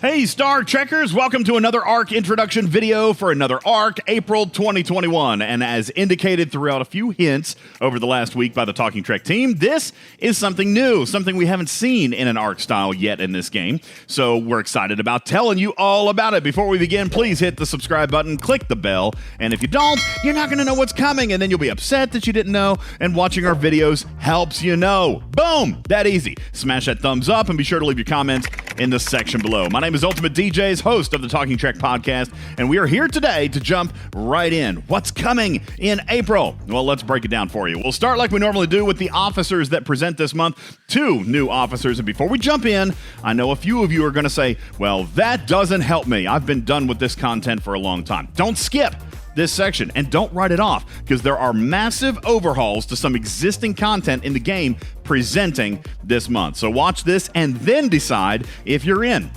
Hey, Star Trekkers! Welcome to another ARC introduction video for another ARC, April 2021. And as indicated throughout a few hints over the last week by the Talking Trek team, this is something new, something we haven't seen in an ARC style yet in this game. So we're excited about telling you all about it. Before we begin, please hit the subscribe button, click the bell, and if you don't, you're not going to know what's coming, and then you'll be upset that you didn't know, and watching our videos helps you know. Boom! That easy. Smash that thumbs up, and be sure to leave your comments in the section below. My name is UltimatDjz, host of the Talking Trek podcast, and we are here today to jump right in. What's coming in April? Well, let's break it down for you. We'll start like we normally do with the officers that present this month. 2 new officers, and before we jump in, I know a few of you are going to say, well, that doesn't help me. I've been done with this content for a long time. Don't skip this section and don't write it off, because there are massive overhauls to some existing content in the game presenting this month. So watch this and then decide if you're in.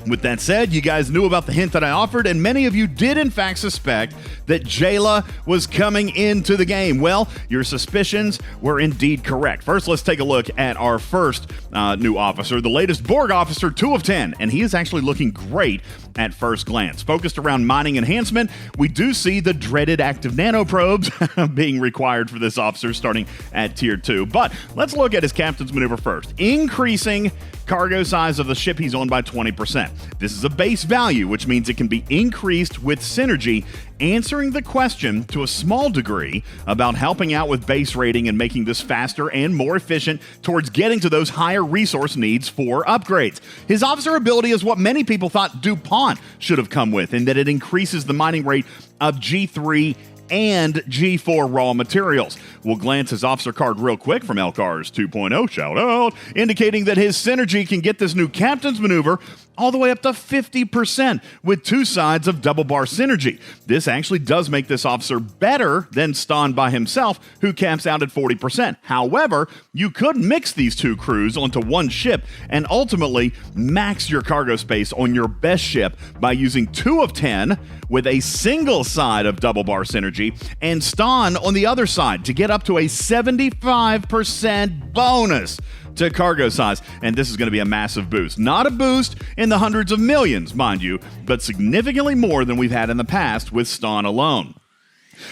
With that said, you guys knew about the hint that I offered, and many of you did in fact suspect that Jayla was coming into the game. Well, your suspicions were indeed correct. First, let's take a look at our first new officer, the latest Borg officer, 2 of 10, and he is actually looking great at first glance. Focused around mining enhancement, we do see the dreaded active nanoprobes being required for this officer starting at tier 2. But let's look at his captain's maneuver first. Increasing cargo size of the ship he's on by 20%. This is a base value, which means it can be increased with synergy, answering the question to a small degree about helping out with base rating and making this faster and more efficient towards getting to those higher resource needs for upgrades. His officer ability is what many people thought DuPont should have come with, in that it increases the mining rate of G3 and G4 raw materials. We'll glance his officer card real quick from LCARS 2.0, shout out, indicating that his synergy can get this new captain's maneuver all the way up to 50% with 2 sides of double bar synergy. This actually does make this officer better than Stan by himself, who caps out at 40%. However, you could mix these 2 crews onto one ship and ultimately max your cargo space on your best ship by using 2 of 10 with a single side of double bar synergy and Stan on the other side to get up to a 75% bonus to cargo size, and this is going to be a massive boost. Not a boost in the hundreds of millions, mind you, but significantly more than we've had in the past with Stan alone.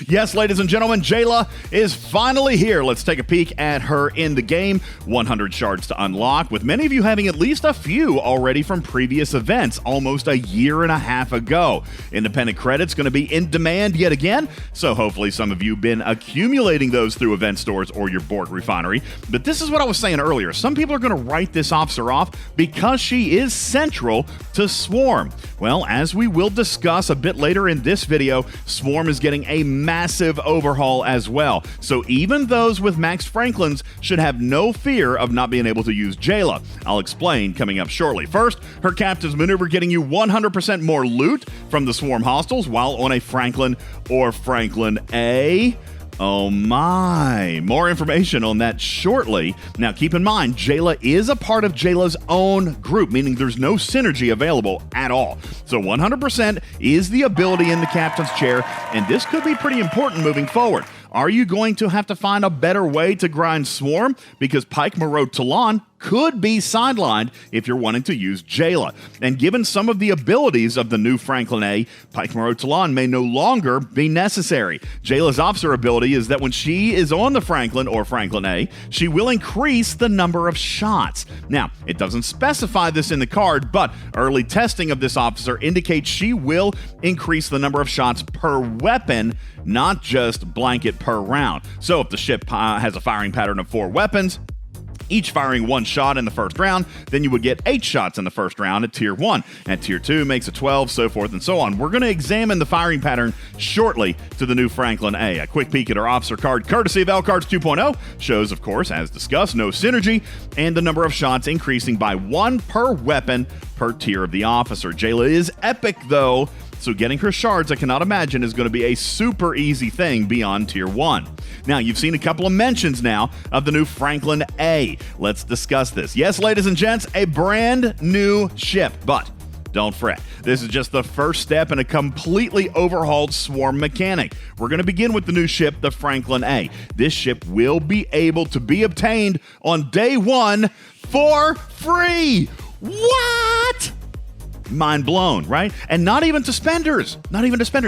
Yes, ladies and gentlemen, Jayla is finally here. Let's take a peek at her in the game. 100 shards to unlock, with many of you having at least a few already from previous events almost a year and a half ago. Independent credits going to be in demand yet again, so hopefully some of you have been accumulating those through event stores or your Borg refinery. But this is what I was saying earlier. Some people are going to write this officer off because she is central to Swarm. Well, as we will discuss a bit later in this video, Swarm is getting a massive overhaul as well. So even those with Max Franklins should have no fear of not being able to use Jayla. I'll explain coming up shortly. First, her captain's maneuver getting you 100% more loot from the Swarm hostiles while on a Franklin or Franklin A. Oh my. More information on that shortly. Now keep in mind, Jayla is a part of Jayla's own group, meaning there's no synergy available at all. So 100% is the ability in the captain's chair, and this could be pretty important moving forward. Are you going to have to find a better way to grind Swarm? Because Pike Moreau Talon could be sidelined if you're wanting to use Jayla. And given some of the abilities of the new Franklin A, Pike Moreau Talon may no longer be necessary. Jayla's officer ability is that when she is on the Franklin or Franklin A, she will increase the number of shots. Now, it doesn't specify this in the card, but early testing of this officer indicates she will increase the number of shots per weapon, not just blanket per round. So if the ship has a firing pattern of 4 weapons, each firing 1 shot in the first round, then you would get 8 shots in the first round at tier 1. At tier 2 makes it 12, so forth and so on. We're going to examine the firing pattern shortly to the new Franklin A. A quick peek at our officer card, courtesy of LCARS 2.0, shows, of course, as discussed, no synergy, and the number of shots increasing by 1 per weapon per tier of the officer. Jayla is epic, though, so getting her shards, I cannot imagine, is going to be a super easy thing beyond tier 1. Now, you've seen a couple of mentions now of the new Franklin A. Let's discuss this. Yes, ladies and gents, a brand new ship, but don't fret. This is just the first step in a completely overhauled Swarm mechanic. We're going to begin with the new ship, the Franklin A. This ship will be able to be obtained on day 1 for free. What? mind blown, right? And not even to spenders,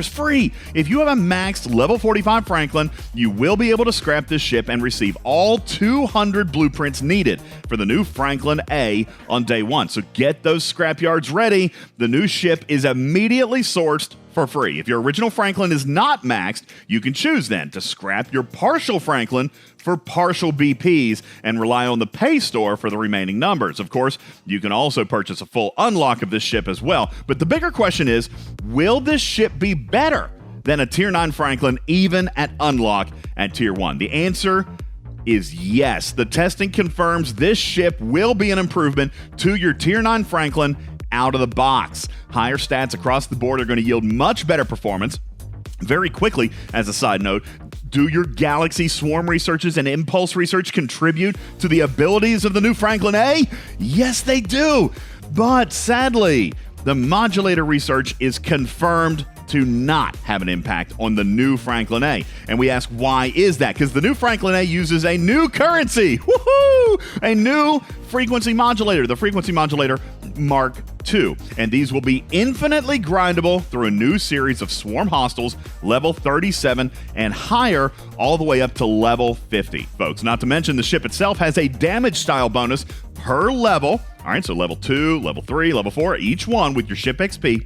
free. If you have a maxed level 45 Franklin, you will be able to scrap this ship and receive all 200 blueprints needed for the new Franklin A on day one. So get those scrapyards ready. The new ship is immediately sourced for free. If your original Franklin is not maxed, you can choose then to scrap your partial Franklin for partial BPs and rely on the pay store for the remaining numbers. Of course, you can also purchase a full unlock of this ship as well. But the bigger question is, will this ship be better than a Tier 9 Franklin even at unlock at Tier 1? The answer is yes. The testing confirms this ship will be an improvement to your Tier 9 Franklin out of the box. Higher stats across the board are going to yield much better performance. Very quickly, as a side note, do your Galaxy Swarm researches and Impulse research contribute to the abilities of the new Franklin A? Yes, they do. But sadly, the modulator research is confirmed to not have an impact on the new Franklin A. And we ask, why is that? Because the new Franklin A uses a new currency. Woohoo! A new frequency modulator, the frequency modulator Mark II. And these will be infinitely grindable through a new series of swarm hostiles, level 37 and higher, all the way up to level 50, folks. Not to mention the ship itself has a damage style bonus per level. All right, so level 2, level 3, level 4, each one with your ship XP,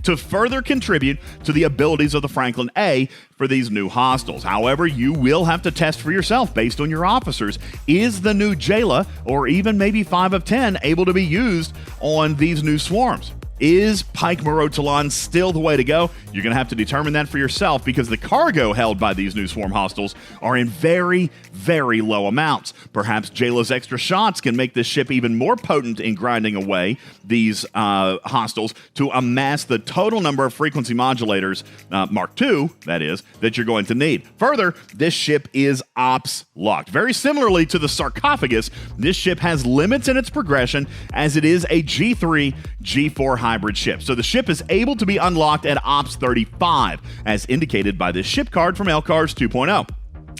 to further contribute to the abilities of the Franklin A for these new hostiles. However, you will have to test for yourself based on your officers. Is the new Jayla, or even maybe 5 of 10, able to be used on these new swarms? Is Pike Morotalon still the way to go? You're going to have to determine that for yourself, because the cargo held by these new swarm hostiles are in very, very low amounts. Perhaps Jayla's extra shots can make this ship even more potent in grinding away these hostiles to amass the total number of frequency modulators, Mark II, that is, that you're going to need. Further, this ship is ops locked. Very similarly to the sarcophagus, this ship has limits in its progression, as it is a G3, G4 hybrid ship. So the ship is able to be unlocked at Ops 35, as indicated by this ship card from LCARS 2.0.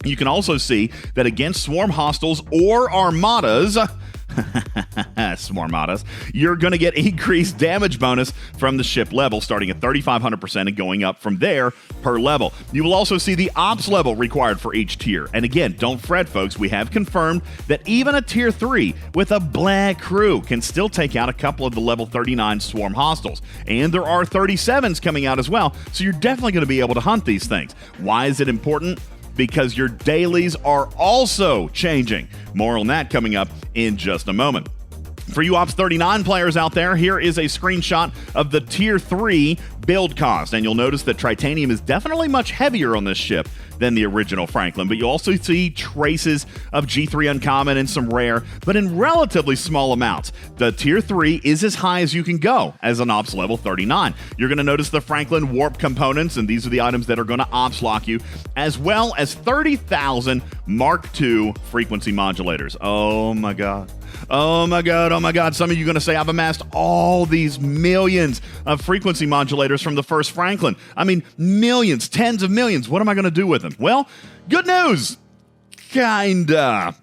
You can also see that against swarm hostiles or armadas, Swarmadas, you're going to get increased damage bonus from the ship level, starting at 3,500% and going up from there per level. You will also see the ops level required for each tier. And again, don't fret, folks. We have confirmed that even a tier 3 with a black crew can still take out a couple of the level 39 swarm hostiles. And there are 37s coming out as well, so you're definitely going to be able to hunt these things. Why is it important? Because your dailies are also changing. More on that coming up in just a moment. For you Ops 39 players out there, here is a screenshot of the Tier 3 build cost. And you'll notice that Tritanium is definitely much heavier on this ship than the original Franklin, but you also see traces of G3 uncommon and some rare, but in relatively small amounts. The Tier 3 is as high as you can go as an Ops level 39. You're going to notice the Franklin warp components, and these are the items that are going to Ops lock you, as well as 30,000 Mark II frequency modulators. Oh my God. Oh my God, oh my God. Some of you are going to say, I've amassed all these millions of frequency modulators from the first Franklin. I mean, millions, tens of millions. What am I going to do with them? Well, good news. Kinda.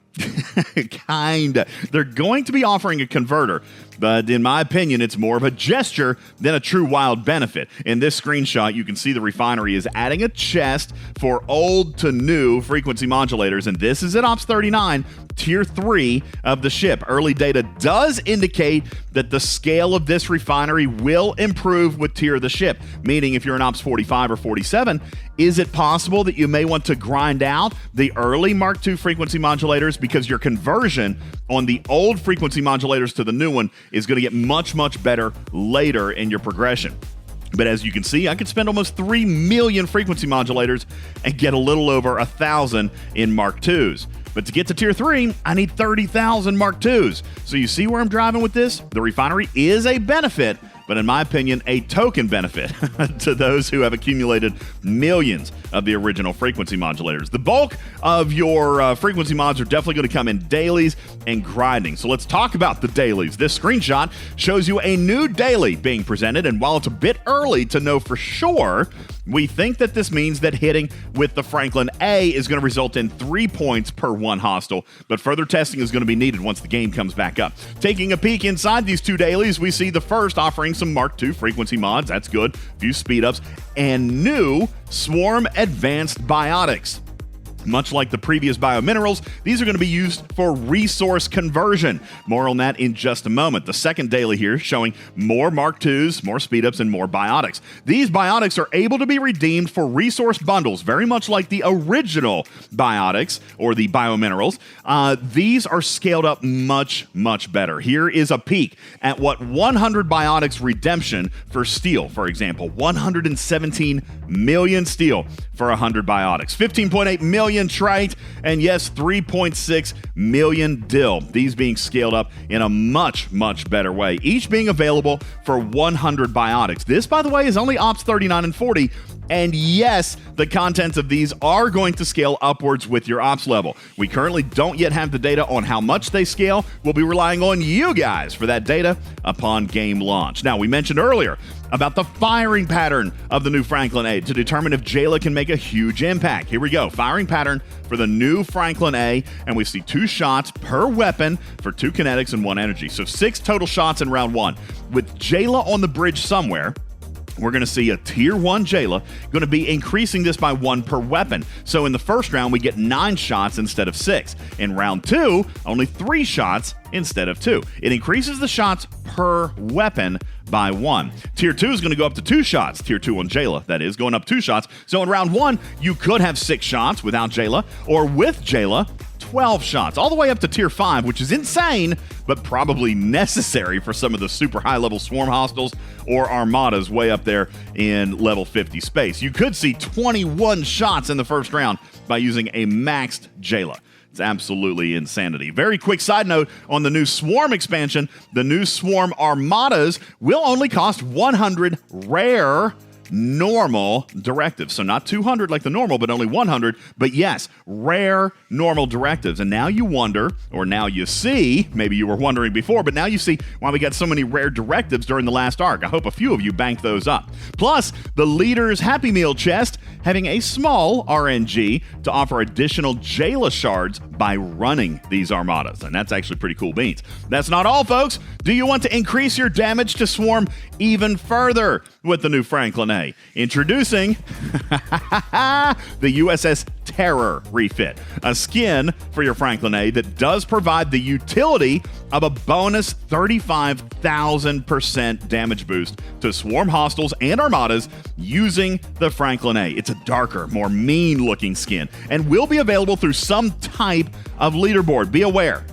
Kinda. They're going to be offering a converter, but in my opinion, it's more of a gesture than a true wild benefit. In this screenshot, you can see the refinery is adding a chest for old to new frequency modulators, and this is at Ops 39, Tier 3 of the ship. Early data does indicate that the scale of this refinery will improve with tier of the ship, meaning if you're in Ops 45 or 47, is it possible that you may want to grind out the early Mark II frequency modulators because your conversion on the old frequency modulators to the new one is going to get much, much better later in your progression. But as you can see, I could spend almost 3 million frequency modulators and get a little over 1,000 in Mark IIs. But to get to Tier 3, I need 30,000 Mark IIs. So you see where I'm driving with this? The refinery is a benefit, but in my opinion, a token benefit to those who have accumulated millions of the original frequency modulators. The bulk of your frequency mods are definitely going to come in dailies and grinding. So let's talk about the dailies. This screenshot shows you a new daily being presented, and while it's a bit early to know for sure, we think that this means that hitting with the Franklin A is going to result in 3 points per one hostile, but further testing is going to be needed once the game comes back up. Taking a peek inside these two dailies, we see the first offering some Mark II frequency mods. That's good. A few speed ups and new Swarm Advanced Biotics. Much like the previous biominerals, these are going to be used for resource conversion. More on that in just a moment. The second daily here showing more Mark IIs, more speedups, and more biotics. These biotics are able to be redeemed for resource bundles, very much like the original biotics or the biominerals. These are scaled up much, much better. Here is a peek at what 100 biotics redemption for steel, for example. 117 million steel for 100 biotics. 15.8 million trite, and yes, 3.6 million dill. These being scaled up in a much, much better way, each being available for 100 biotics. This, by the way, is only Ops 39 and 40, and yes, the contents of these are going to scale upwards with your Ops level. We currently don't yet have the data on how much they scale. We'll be relying on you guys for that data upon game launch. Now, we mentioned earlier about the firing pattern of the new Franklin A to determine if Jayla can make a huge impact. Here we go. Firing pattern for the new Franklin A, and we see 2 shots per weapon for 2 kinetics and 1 energy. So 6 total shots in round 1. With Jayla on the bridge somewhere, we're going to see a tier 1 Jayla going to be increasing this by 1 per weapon. So in the first round, we get 9 shots instead of 6. In round 2, only 3 shots instead of 2. It increases the shots per weapon by 1. Tier 2 is going to go up to 2 shots. Tier 2 on Jayla, that is, going up 2 shots. So in round 1, you could have 6 shots without Jayla, or with Jayla, 12 shots, all the way up to tier 5, which is insane, but probably necessary for some of the super high-level swarm hostiles or armadas way up there in level 50 space. You could see 21 shots in the first round by using a maxed Jayla. It's absolutely insanity. Very quick side note on the new Swarm expansion, the new Swarm Armadas will only cost 100 rare normal directives. So not 200 like the normal, but only 100. But yes, rare normal directives. And now you wonder, or now you see, maybe you were wondering before, but now you see why we got so many rare directives during the last arc. I hope a few of you banked those up. Plus, the Leader's Happy Meal chest having a small RNG to offer additional Jayla shards by running these armadas. And that's actually pretty cool beans. That's not all, folks. Do you want to increase your damage to Swarm even further with the new Franklin A? Introducing the USS Terror refit, a skin for your Franklin A that does provide the utility of a bonus 35,000% damage boost to Swarm hostiles and armadas using the Franklin A. It's a darker, more mean-looking skin and will be available through some type of leaderboard. Be aware,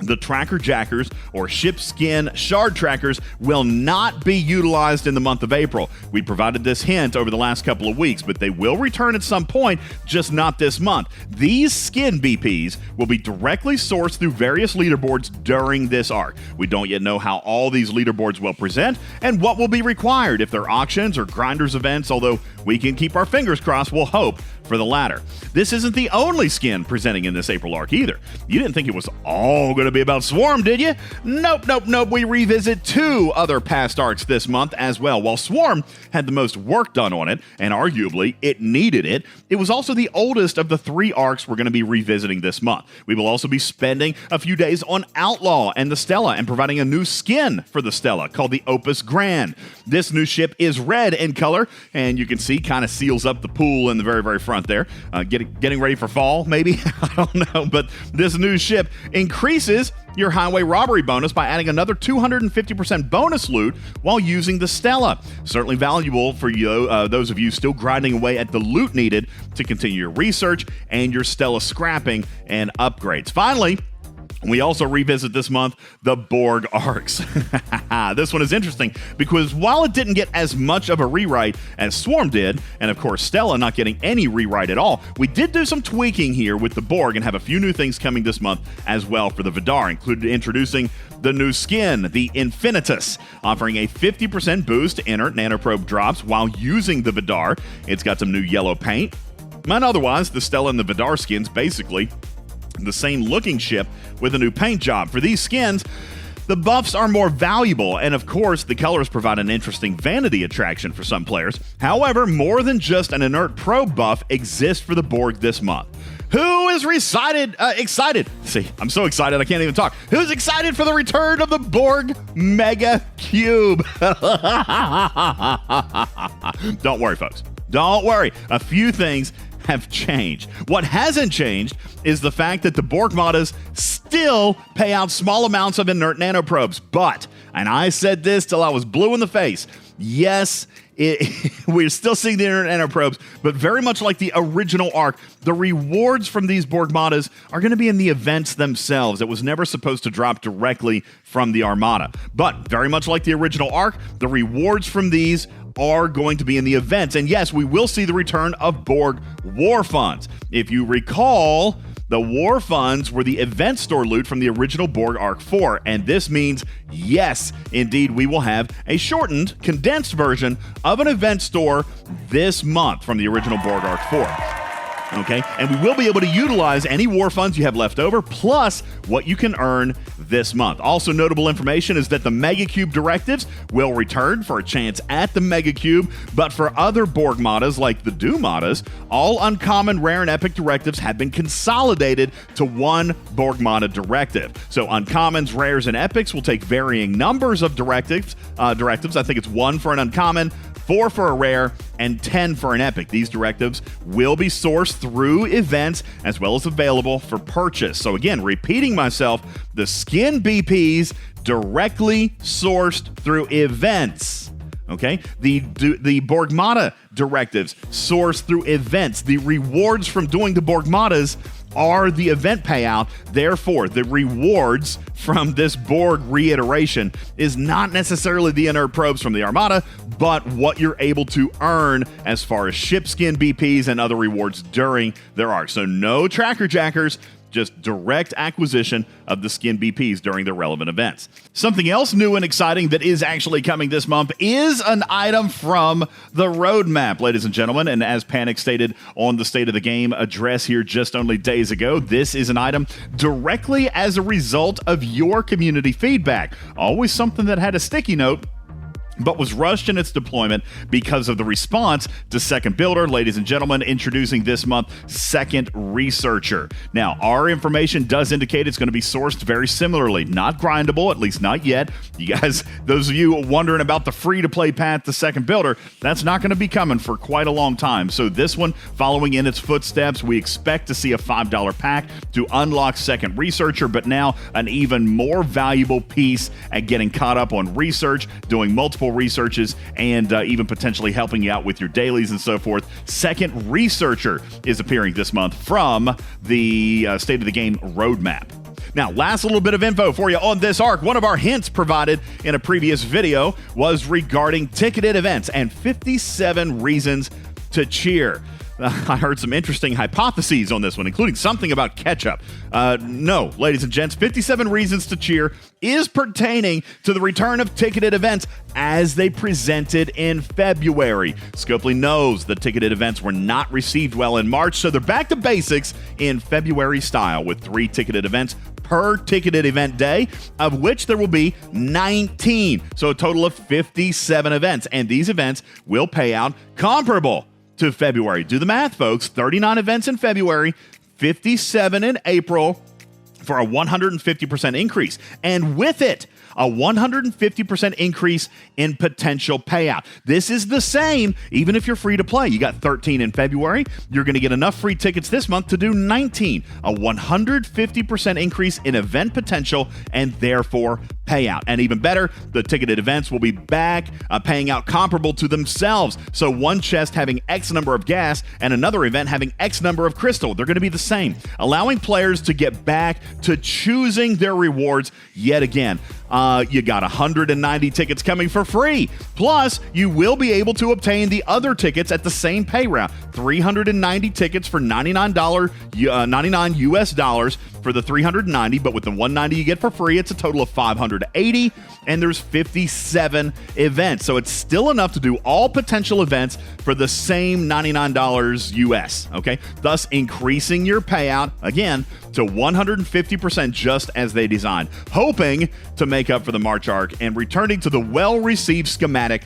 the tracker jackers or ship skin shard trackers will not be utilized in the month of April. We provided this hint over the last couple of weeks, but they will return at some point, just not this month. These skin BPs will be directly sourced through various leaderboards during this arc. We don't yet know how all these leaderboards will present and what will be required, if they're auctions or grinders events, although we can keep our fingers crossed. We'll hope for the latter. This isn't the only skin presenting in this April arc either. You didn't think it was all going to be about Swarm, did you? Nope. We revisit 2 other past arcs this month as well. While Swarm had the most work done on it, and arguably it needed it, it was also the oldest of the 3 arcs we're going to be revisiting this month. We will also be spending a few days on Outlaw and the Stella and providing a new skin for the Stella called the Opus Grand. This new ship is red in color, and you can see kind of seals up the pool in the very, very front there. Getting ready for fall, maybe? I don't know, but this new ship increases your highway robbery bonus by adding another 250% bonus loot while using the Stella. Certainly valuable for you, those of you still grinding away at the loot needed to continue your research and your Stella scrapping and upgrades. Finally, We also revisit this month the Borg arcs. This one is interesting because while it didn't get as much of a rewrite as Swarm did, and of course Stella not getting any rewrite at all, we did do some tweaking here with the Borg and have a few new things coming this month as well for the Vidar, including introducing the new skin, the Infinitus, offering a 50% boost to inert nanoprobe drops while using the Vidar. It's got some new yellow paint. And otherwise, the Stella and the Vidar skins basically the same looking ship with a new paint job. For these skins, the buffs are more valuable, and of course, the colors provide an interesting vanity attraction for some players. However, more than just an inert probe buff exists for the Borg this month. Who is excited? See, I'm so excited I can't even talk. Who's excited for the return of the Borg Mega Cube? Don't worry, folks. Don't worry. A few things have changed. What hasn't changed is the fact that the Borg modders still pay out small amounts of inert nanoprobes. But, and I said this till I was blue in the face, yes, we're still seeing the inert nanoprobes, but very much like the original arc, the rewards from these Borg modders are going to be in the events themselves. It was never supposed to drop directly from the Armada. But very much like the original arc, the rewards from these are going to be in the events. And yes, we will see the return of Borg War Funds. If you recall, the War Funds were the event store loot from the original Borg Arc 4. And this means, yes, indeed, we will have a shortened, condensed version of an event store this month from the original Borg Arc 4. Okay, and we will be able to utilize any war funds you have left over, plus what you can earn this month. Also notable information is that the Mega Cube directives will return for a chance at the Mega Cube, but for other Borg modders like the Do modders, all uncommon, rare, and epic directives have been consolidated to one Borg modder directive. So uncommons, rares, and epics will take varying numbers of directives. I think it's 1 for an uncommon, 4 for a rare, and 10 for an epic. These directives will be sourced through events as well as available for purchase. So again, repeating myself, the skin BPs directly sourced through events. Okay, the Borgmata directives sourced through events. The rewards from doing the Borgmatas are the event payout. Therefore, the rewards from this Borg reiteration is not necessarily the inert probes from the Armada, but what you're able to earn as far as ship skin BPs and other rewards during their arc. So no tracker jackers, just direct acquisition of the skin BPs during the relevant events. Something else new and exciting that is actually coming this month is an item from the roadmap, ladies and gentlemen. And as Panic stated on the State of the Game address here just only days ago, this is an item directly as a result of your community feedback. Always something that had a sticky note, but was rushed in its deployment because of the response to Second Builder. Ladies and gentlemen, introducing this month, Second Researcher. Now, our information does indicate it's going to be sourced very similarly. Not grindable, at least not yet. You guys, those of you wondering about the free-to-play path to Second Builder, that's not going to be coming for quite a long time. So this one, following in its footsteps, we expect to see a $5 pack to unlock Second Researcher, but now an even more valuable piece at getting caught up on research, doing multiple researches, and even potentially helping you out with your dailies and so forth. Second Researcher is appearing this month from the State of the Game roadmap. Now, last little bit of info for you on this arc. One of our hints provided in a previous video was regarding ticketed events and 57 reasons to cheer. I heard some interesting hypotheses on this one, including something about ketchup. No, ladies and gents, 57 reasons to cheer is pertaining to the return of ticketed events as they presented in February. Scopely knows the ticketed events were not received well in March, so they're back to basics in February style with 3 ticketed events per ticketed event day, of which there will be 19. So a total of 57 events, and these events will pay out comparable to February. Do the math, folks. 39 events in February, 57 in April for a 150% increase. And with it, a 150% increase in potential payout. This is the same even if you're free to play. You got 13 in February. You're going to get enough free tickets this month to do 19. A 150% increase in event potential and therefore payout. And even better, the ticketed events will be back paying out comparable to themselves. So one chest having X number of gas and another event having X number of crystal. They're going to be the same, allowing players to get back to choosing their rewards yet again. You got 190 tickets coming for free. Plus, you will be able to obtain the other tickets at the same pay route. 390 tickets for $99 US dollars for the 390, but with the 190 you get for free, it's a total of 580, and there's 57 events. So it's still enough to do all potential events for the same $99 US, okay? Thus increasing your payout, again, to 150% just as they designed, hoping to make up for the March arc and returning to the well-received schematic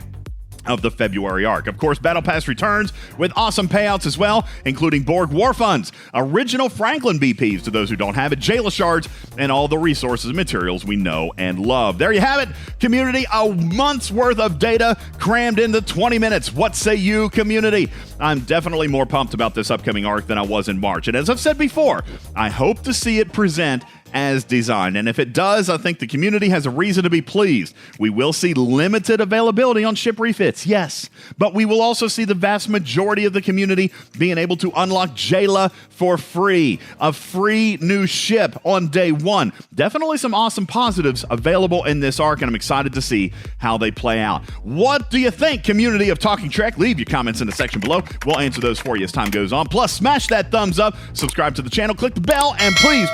of the February arc. Of course, Battle Pass returns with awesome payouts as well, including Borg War Funds, original Franklin BPs to those who don't have it, Jayla shards, and all the resources and materials we know and love. There you have it, community, a month's worth of data crammed into 20 minutes. What say you, community? I'm definitely more pumped about this upcoming arc than I was in March. And as I've said before, I hope to see it present as designed. And if it does, I think the community has a reason to be pleased. We will see limited availability on ship refits, yes, but we will also see the vast majority of the community being able to unlock Jayla for free, a free new ship on day one. Definitely some awesome positives available in this arc, and I'm excited to see how they play out. What do you think, community of Talking Trek? Leave your comments in the section below. We'll answer those for you as time goes on. Plus, smash that thumbs up, subscribe to the channel, click the bell, and please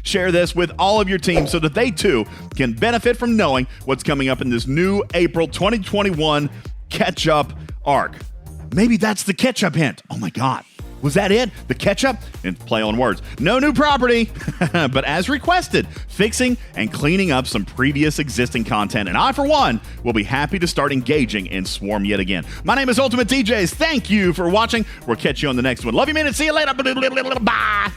share this with all of your teams so that they too can benefit from knowing what's coming up in this new April 2021 catch-up arc. Maybe that's the catch-up hint. Oh my God. Was that it? The catch-up? And play on words. No new property, but as requested, fixing and cleaning up some previous existing content. And I, for one, will be happy to start engaging in Swarm yet again. My name is UltimatDjz. Thank you for watching. We'll catch you on the next one. Love you, man, and see you later. Bye.